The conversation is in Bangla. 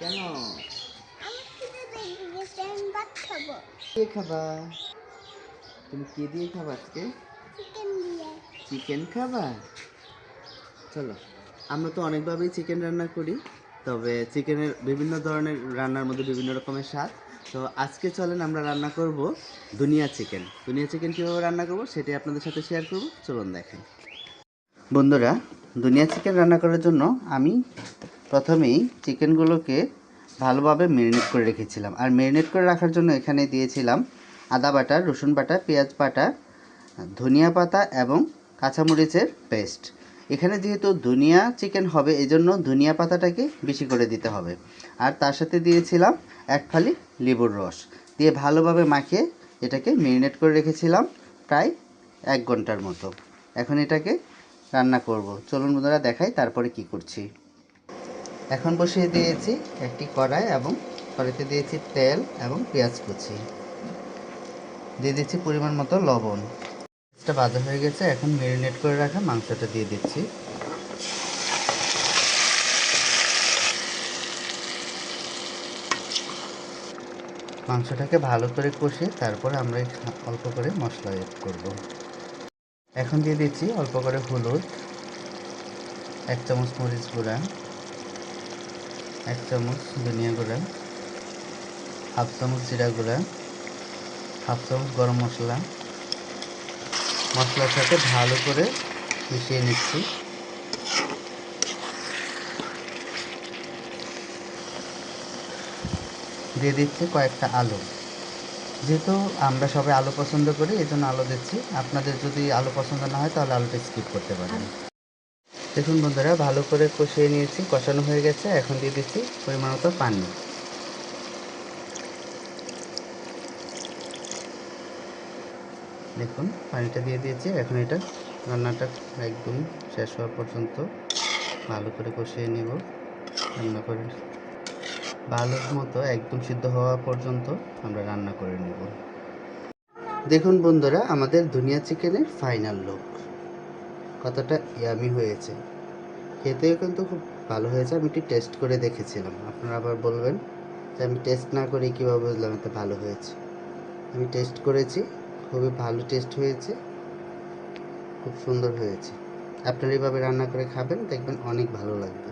কেন? আমি খিদে পেয়ে গেছে, আমি ভাত খাবো। কে খাবা? তুমি কি দিয়ে খাবা আজকে? চিকেন দিয়ে। চিকেন খাবা? চলো, আমরা তো অনেকভাবেই চিকেন রান্না করি, তবে চিকেনের বিভিন্ন ধরনের রান্নার মধ্যে বিভিন্ন রকমের স্বাদ। তো আজকে চলেন আমরা রান্না করব দুনিয়া চিকেন। দুনিয়া চিকেন কীভাবে রান্না করব সেটাই আপনাদের সাথে শেয়ার করব। চলুন দেখেন। বন্ধুরা, দুনিয়া চিকেন রান্না করার জন্য আমি প্রথমেই চিকেনগুলোকে ভালোভাবে ম্যারিনেট করে রেখেছিলাম। আর ম্যারিনেট করে রাখার জন্য এখানে দিয়েছিলাম আদা বাটা, রসুন বাটা, পেঁয়াজ বাটা, ধনিয়া পাতা এবং কাঁচামরিচের পেস্ট। এখানে যেহেতু ধনিয়া চিকেন হবে, এই জন্য ধনিয়া পাতাটাকে বেশি করে দিতে হবে। আর তার সাথে দিয়েছিলাম এক ফালি লেবুর রস দিয়ে ভালোভাবে মাখিয়ে এটাকে ম্যারিনেট করে রেখেছিলাম প্রায় 1 ঘন্টার মতো। এখন এটাকে রান্না করব। চলুন বন্ধুরা দেখাই তারপরে কি করছি। এখন বসিয়ে দিয়েছি একটি কড়াই এবং কড়াইতে দিয়েছি তেল এবং পেঁয়াজ কুচি, দিয়ে দিচ্ছি পরিমাণ মতো লবণ। এটা ভাজা হয়ে গেছে, এখন ম্যারিনেট করে রাখা মাংসটা দিয়ে দিচ্ছি। মাংসটাকে ভালো করে কষিয়ে তারপরে আমরা অল্প করে মশলা এড করব। এখন দিয়ে দিচ্ছি অল্প করে হলুদ, 1 চামচ মরিচ গুঁড়া, 1 চামচ ধনিয়া গুঁড়া, 1/2 চামচ জিরা গুঁড়া, 1/2 চামচ গরম মশলা। মশলার সাথে ভালো করে মিশিয়ে নিচ্ছি। দিয়ে দিচ্ছি কয়েকটা আলু। যেহেতু আমরা সবাই আলু পছন্দ করি, এই জন্য আলু দিচ্ছি। আপনাদের যদি আলু পছন্দ না হয় তাহলে আলুটা স্কিপ করতে পারেন। দেখুন বন্ধুরা, ভালো করে কষিয়ে নিয়েছি, কষানো হয়ে গেছে। এখন দিয়ে দিচ্ছি পরিমাণ মতো পানি। দেখুন পানিটা দিয়ে দিয়েছি। এখন এটা রান্নাটা একদম শেষ হওয়া পর্যন্ত ভালো করে কষিয়ে নেব। রান্না করে ভালো মতো একদম সিদ্ধ হওয়া পর্যন্ত আমরা রান্না করে নেব। দেখুন বন্ধুরা, আমাদের দুনিয়া চিকেনের ফাইনাল লুক কতটা ইয়ামি হয়েছে। খেতেও কিন্তু খুব ভালো হয়েছে। আমি একটু টেস্ট করে দেখেছিলাম, আপনারা আবার বলবেন যে আমি টেস্ট না করে কীভাবে বুঝলাম এত ভালো হয়েছে। আমি টেস্ট করেছি, খুবই ভালো টেস্ট হয়েছে, খুব সুন্দর হয়েছে। আপনারা এইভাবে রান্না করে খাবেন, দেখবেন অনেক ভালো লাগবে।